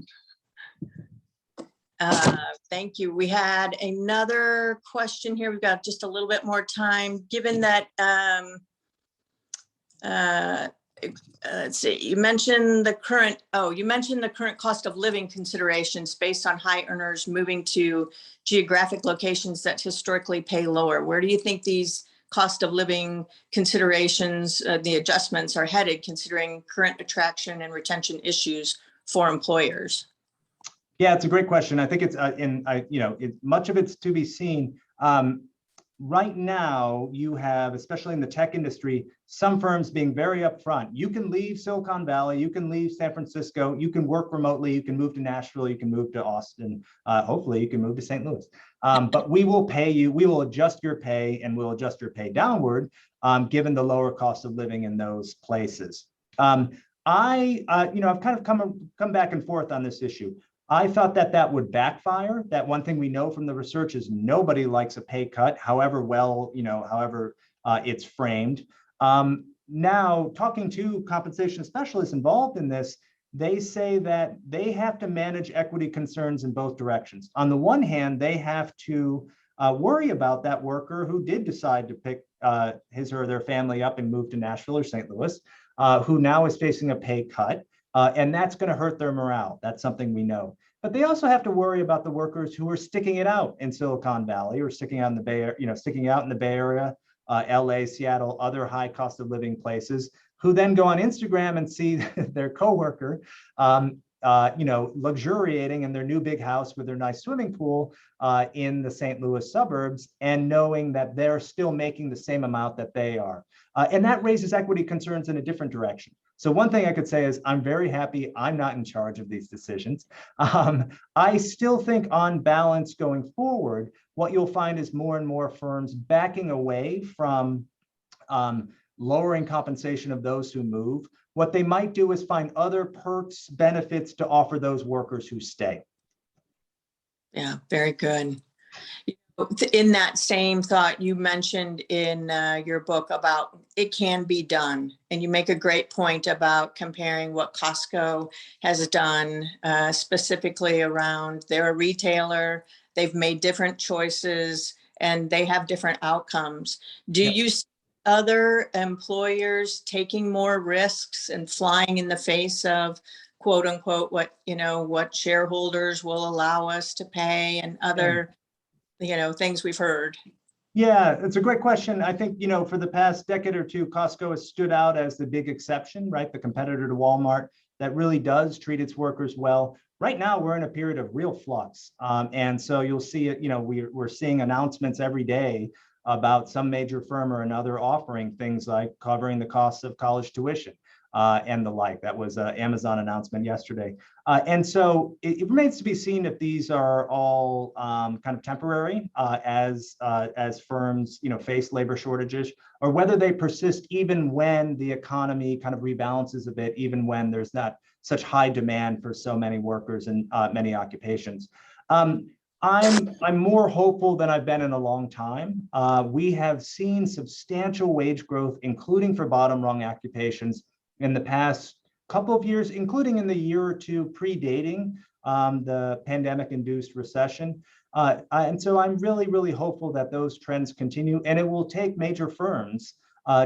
Thank you. We had another question here. We've got just a little bit more time. Given that, let's see, you mentioned the current cost of living considerations based on high earners moving to geographic locations that historically pay lower. Where do you think these cost of living considerations, the adjustments are headed, considering current attraction and retention issues for employers? Yeah, it's a great question. I think it's much of it's to be seen. Right now, you have, especially in the tech industry, some firms being very upfront. You can leave Silicon Valley, you can leave San Francisco, you can work remotely, you can move to Nashville, you can move to Austin, hopefully you can move to St. Louis. But we will pay you, we will adjust your pay, and we'll adjust your pay downward, given the lower cost of living in those places. I've kind of come back and forth on this issue. I thought that would backfire. That one thing we know from the research is nobody likes a pay cut, however well, however it's framed. Now, talking to compensation specialists involved in this, they say that they have to manage equity concerns in both directions. On the one hand, they have to worry about that worker who did decide to pick his or their family up and move to Nashville or St. Louis, who now is facing a pay cut. And that's going to hurt their morale. That's something we know. But they also have to worry about the workers who are sticking it out in Silicon Valley or sticking out in the Bay Area, LA, Seattle, other high cost of living places, who then go on Instagram and see their coworker, luxuriating in their new big house with their nice swimming pool in the St. Louis suburbs, and knowing that they're still making the same amount that they are. And that raises equity concerns in a different direction. So one thing I could say is I'm very happy I'm not in charge of these decisions. I still think on balance going forward, what you'll find is more and more firms backing away from lowering compensation of those who move. What they might do is find other perks, benefits to offer those workers who stay. Yeah, very good. In that same thought, you mentioned in your book about it can be done. And you make a great point about comparing what Costco has done specifically around they're a retailer, they've made different choices, and they have different outcomes. Do Yep. you see other employers taking more risks and flying in the face of quote unquote what shareholders will allow us to pay and other things we've heard? Yeah, it's a great question. I think, for the past decade or two, Costco has stood out as the big exception, right? The competitor to Walmart that really does treat its workers well. Right now, we're in a period of real flux. And so you'll see it, we're seeing announcements every day about some major firm or another offering things like covering the costs of college tuition and the like. That was an Amazon announcement yesterday. And so it remains to be seen if these are all kind of temporary as firms face labor shortages, or whether they persist even when the economy kind of rebalances a bit, even when there's not such high demand for so many workers in many occupations. I'm more hopeful than I've been in a long time. We have seen substantial wage growth, including for bottom rung occupations, in the past couple of years, including in the year or two predating the pandemic-induced recession. And so I'm really, really hopeful that those trends continue, and it will take major firms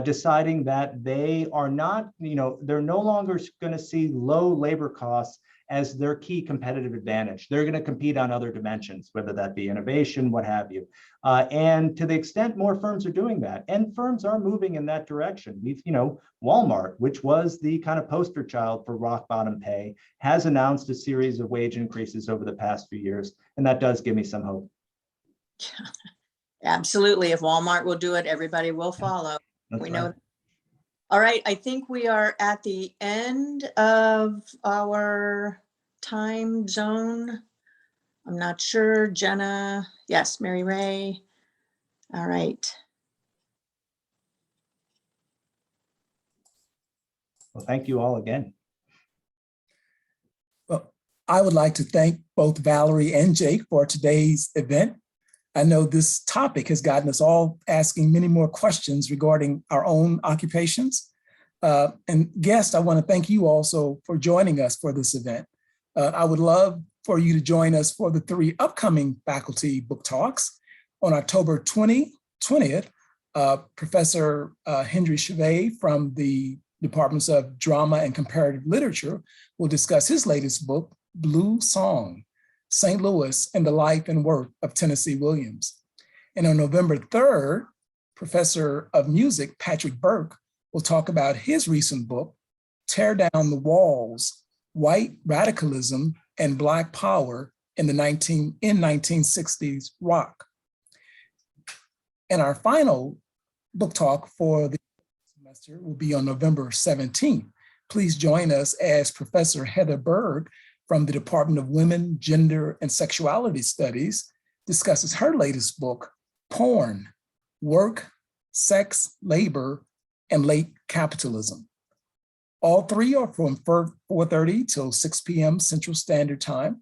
deciding that they are not, they're no longer going to see low labor costs as their key competitive advantage. They're going to compete on other dimensions, whether that be innovation, what have you. And to the extent more firms are doing that, and firms are moving in that direction. We've, Walmart, which was the kind of poster child for rock bottom pay, has announced a series of wage increases over the past few years. And that does give me some hope. Absolutely. If Walmart will do it, everybody will follow. That's we right. know. All right. I think we are at the end of our time zone. I'm not sure. Jenna. Yes, Mary Ray. All right. Well, thank you all again. Well, I would like to thank both Valerie and Jake for today's event. I know this topic has gotten us all asking many more questions regarding our own occupations. And guests, I want to thank you also for joining us for this event. I would love for you to join us for the 3 upcoming faculty book talks. On October 20th, Professor Henry Chevet from the Departments of Drama and Comparative Literature will discuss his latest book, Blue Song, St. Louis and the Life and Work of Tennessee Williams. And on November 3rd, Professor of Music Patrick Burke will talk about his recent book, Tear Down the Walls, White Radicalism and Black Power in 1960s Rock. And our final book talk for the semester will be on November 17th. Please join us as Professor Heather Berg from the Department of Women, Gender, and Sexuality Studies discusses her latest book, Porn, Work, Sex, Labor, and Late Capitalism. All 3 are from 4:30 till 6 p.m. Central Standard Time.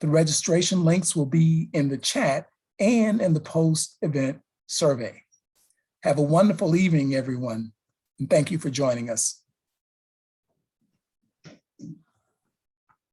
The registration links will be in the chat and in the post-event survey. Have a wonderful evening, everyone, and thank you for joining us.